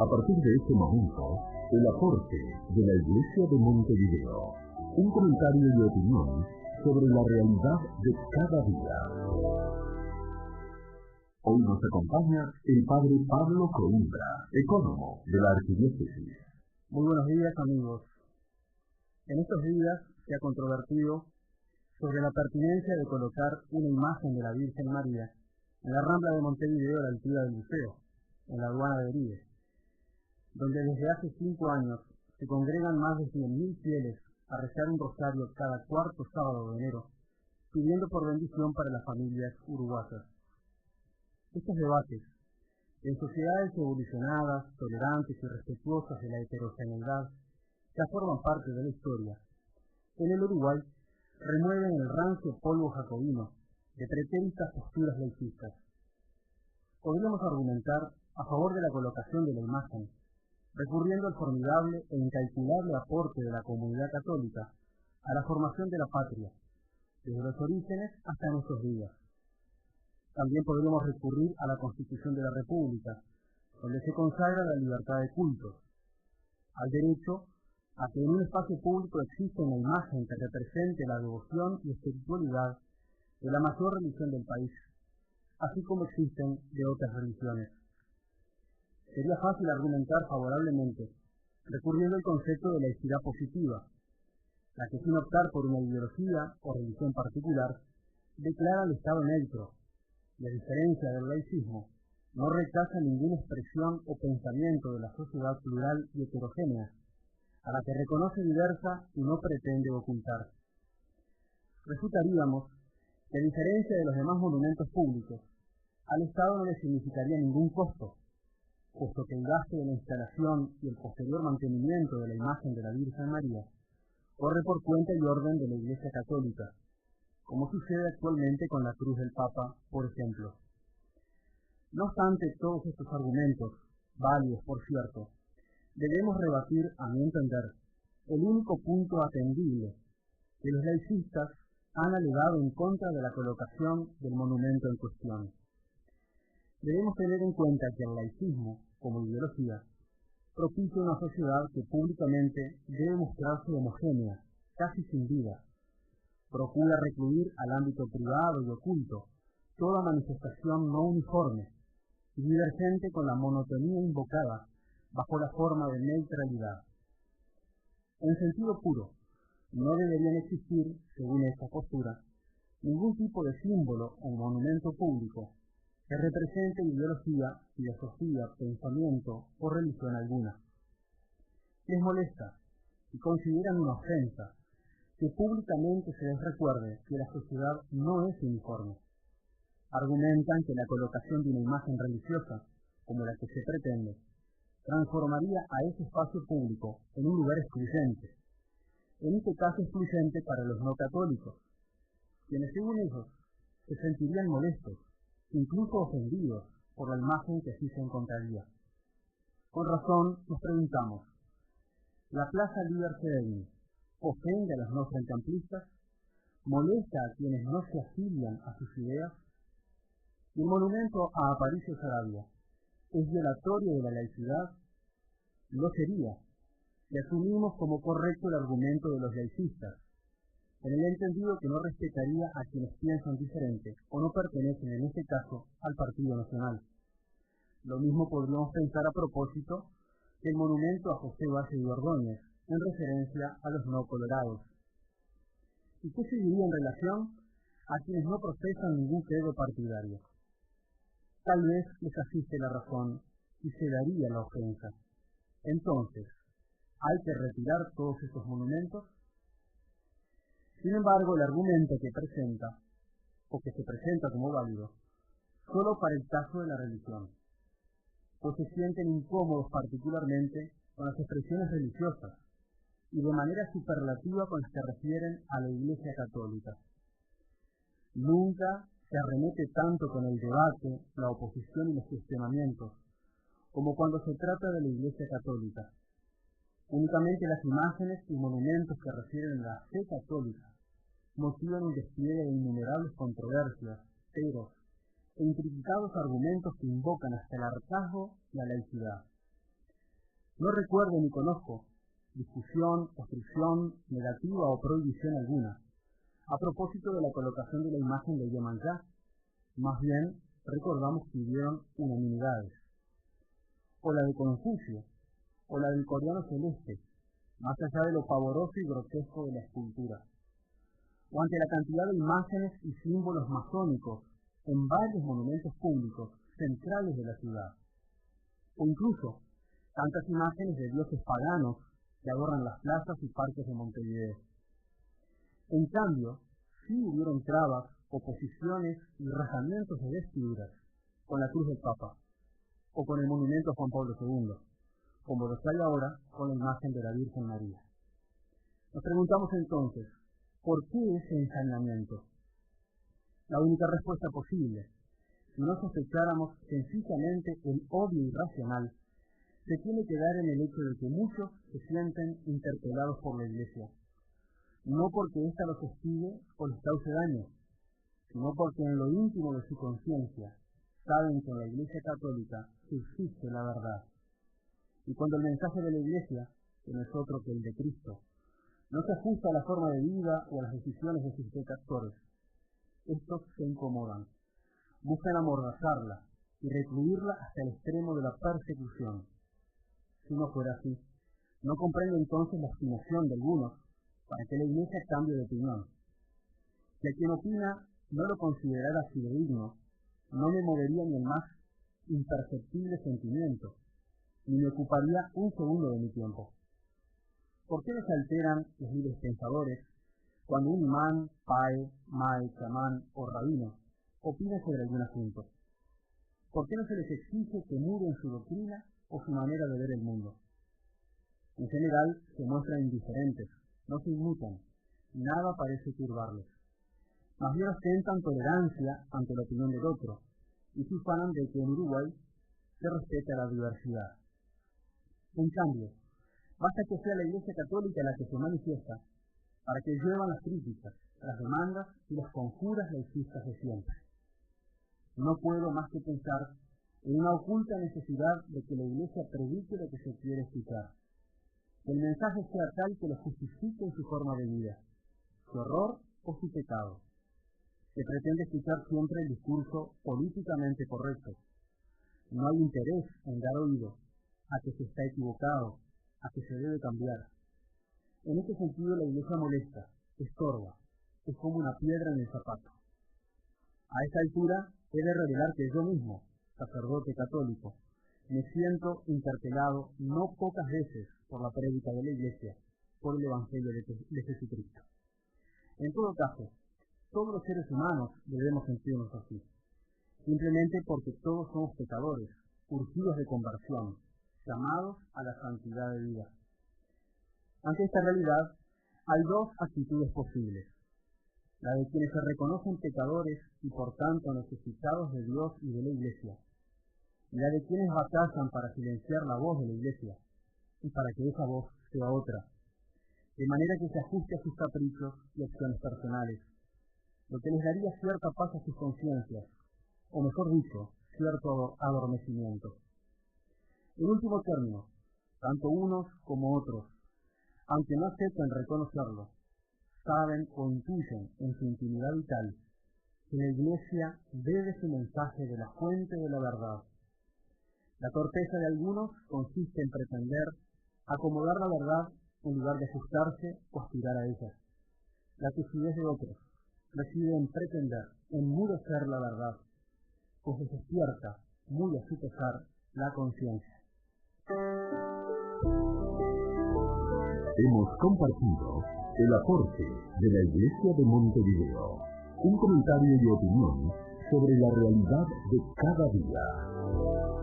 A partir de este momento, el aporte de la Iglesia de Montevideo. Un comentario y opinión sobre la realidad de cada día. Hoy nos acompaña el padre Pablo Coimbra, ecónomo de la Arquidiócesis. Muy buenos días, amigos. En estos días se ha controvertido sobre la pertinencia de colocar una imagen de la Virgen María en la Rambla de Montevideo a la altura del Liceo, en la aduana de Brive, donde desde hace 5 años se congregan más de 100.000 fieles a rezar un rosario cada cuarto sábado de enero, pidiendo por bendición para las familias uruguayas. Estos debates, en sociedades evolucionadas, tolerantes y respetuosas de la heterogeneidad, ya forman parte de la historia. En el Uruguay remueven el rancio polvo jacobino de pretéritas posturas laicistas. Podríamos argumentar a favor de la colocación de la imagen, recurriendo al formidable e incalculable aporte de la comunidad católica a la formación de la patria, desde los orígenes hasta nuestros días. También podríamos recurrir a la Constitución de la República, donde se consagra la libertad de cultos, al derecho a que en un espacio público exista una imagen que represente la devoción y espiritualidad de la mayor religión del país, así como existen de otras religiones. Sería fácil argumentar favorablemente, recurriendo al concepto de laicidad positiva, la que sin optar por una ideología o religión particular, declara el Estado neutro, y a diferencia del laicismo, no rechaza ninguna expresión o pensamiento de la sociedad plural y heterogénea, a la que reconoce diversa y no pretende ocultar. Refutaríamos que, a diferencia de los demás monumentos públicos, al Estado no le significaría ningún costo, puesto que el gasto de la instalación y el posterior mantenimiento de la imagen de la Virgen María corre por cuenta y orden de la Iglesia Católica, como sucede actualmente con la cruz del Papa, por ejemplo. No obstante todos estos argumentos, válidos por cierto, debemos rebatir, a mi entender, el único punto atendible que los laicistas han alegado en contra de la colocación del monumento en cuestión. Debemos tener en cuenta que el laicismo, como ideología, propicia una sociedad que públicamente debe mostrarse homogénea, casi sin vida. Procura recluir al ámbito privado y oculto toda manifestación no uniforme y divergente con la monotonía invocada bajo la forma de neutralidad. En sentido puro, no deberían existir, según esta postura, ningún tipo de símbolo o monumento público que represente ideología, filosofía, pensamiento o religión alguna. Les molesta y consideran una ofensa que públicamente se les recuerde que la sociedad no es uniforme. Argumentan que la colocación de una imagen religiosa, como la que se pretende, transformaría a ese espacio público en un lugar excluyente, en este caso excluyente para los no católicos, quienes según ellos se sentirían molestos, incluso ofendidos por la imagen que así se encontraría. Con razón nos preguntamos, ¿la Plaza Libertador ofende a los no frencampistas? ¿Molesta a quienes no se afilian a sus ideas? ¿Y el monumento a Aparicio Saravia es violatorio de la laicidad? Lo sería, si asumimos como correcto el argumento de los laicistas, en el entendido que no respetaría a quienes piensan diferente o no pertenecen en este caso al Partido Nacional. Lo mismo podríamos pensar a propósito del monumento a José Valle de Ordóñez, en referencia a los no colorados. ¿Y qué se diría en relación a quienes no profesan ningún credo partidario? Tal vez les asiste la razón y se daría la ofensa. Entonces, ¿hay que retirar todos esos monumentos? Sin embargo, el argumento que presenta, o que se presenta como válido, solo para el caso de la religión, pues se sienten incómodos particularmente con las expresiones religiosas y de manera superlativa con las que refieren a la Iglesia Católica. Nunca se arremete tanto con el debate, la oposición y los cuestionamientos, como cuando se trata de la Iglesia Católica. Únicamente las imágenes y monumentos que refieren a la fe católica motivan un despliegue de innumerables controversias, peros e intricados argumentos que invocan hasta el hartazgo la laicidad. No recuerdo ni conozco discusión, obstrucción, negativa o prohibición alguna, a propósito de la colocación de la imagen de Yemanjá. Más bien, recordamos que hubieron unanimidades. O la de Confucio, o la del coreano celeste, más allá de lo pavoroso y grotesco de la escultura. O ante la cantidad de imágenes y símbolos masónicos en varios monumentos públicos centrales de la ciudad. O incluso tantas imágenes de dioses paganos que adornan las plazas y parques de Montevideo. En cambio, sí hubieron trabas, oposiciones y rajamientos de vestiduras con la cruz del Papa, o con el monumento a Juan Pablo II, como los hay ahora con la imagen de la Virgen María. Nos preguntamos entonces, ¿por qué ese ensañamiento? La única respuesta posible, si no sospecháramos sencillamente el odio irracional, se tiene que dar en el hecho de que muchos se sienten interpelados por la Iglesia, no porque ésta los hostigue o les cause daño, sino porque en lo íntimo de su conciencia saben que en la Iglesia Católica subsiste la verdad. Y cuando el mensaje de la Iglesia, que no es otro que el de Cristo, no se ajusta a la forma de vida o a las decisiones de sus detractores, estos se incomodan, buscan amordazarla y recluirla hasta el extremo de la persecución. Si no fuera así, no comprendo entonces la obstinación de algunos para que la Iglesia cambie de opinión. Si a quien opina no lo considerara fidedigno, no me movería ni el más imperceptible sentimiento, ni me ocuparía un segundo de mi tiempo. ¿Por qué les alteran los libres pensadores cuando un imán, pae, mae, chamán o rabino opina sobre algún asunto? ¿Por qué no se les exige que muden su doctrina o su manera de ver el mundo? En general se muestran indiferentes, no se inmutan, nada parece turbarles. Más bien ostentan tolerancia ante la opinión del otro, y se ufanan de que en Uruguay se respeta la diversidad. En cambio, basta que sea la Iglesia Católica la que se manifiesta para que lluevan las críticas, las demandas y las conjuras laicistas de siempre. No puedo más que pensar en una oculta necesidad de que la Iglesia predique lo que se quiere escuchar, que el mensaje sea tal que lo justifique en su forma de vida, su error o su pecado, que pretende escuchar siempre el discurso políticamente correcto. No hay interés en dar oído a que se está equivocado, a que se debe cambiar. En este sentido la Iglesia molesta, estorba, es como una piedra en el zapato. A esta altura he de revelar que yo mismo, sacerdote católico, me siento interpelado no pocas veces por la prédica de la Iglesia, por el Evangelio de Jesucristo. En todo caso, todos los seres humanos debemos sentirnos así, simplemente porque todos somos pecadores, urgidos de conversión, llamados a la santidad de vida. Ante esta realidad, hay dos actitudes posibles: la de quienes se reconocen pecadores y por tanto necesitados de Dios y de la Iglesia, y la de quienes batallan para silenciar la voz de la Iglesia y para que esa voz sea otra, de manera que se ajuste a sus caprichos y acciones personales, lo que les daría cierta paz a sus conciencias, o mejor dicho, cierto adormecimiento. En último término, tanto unos como otros, aunque no acepten reconocerlo, saben o intuyen en su intimidad vital que la Iglesia debe su mensaje de la fuente de la verdad. La torpeza de algunos consiste en pretender acomodar la verdad en lugar de ajustarse o aspirar a ella. La timidez de otros reside en pretender enmudecer la verdad, pues les despierta, muy a su pesar, la conciencia. Hemos compartido el aporte de la Iglesia de Montevideo, un comentario y opinión sobre la realidad de cada día.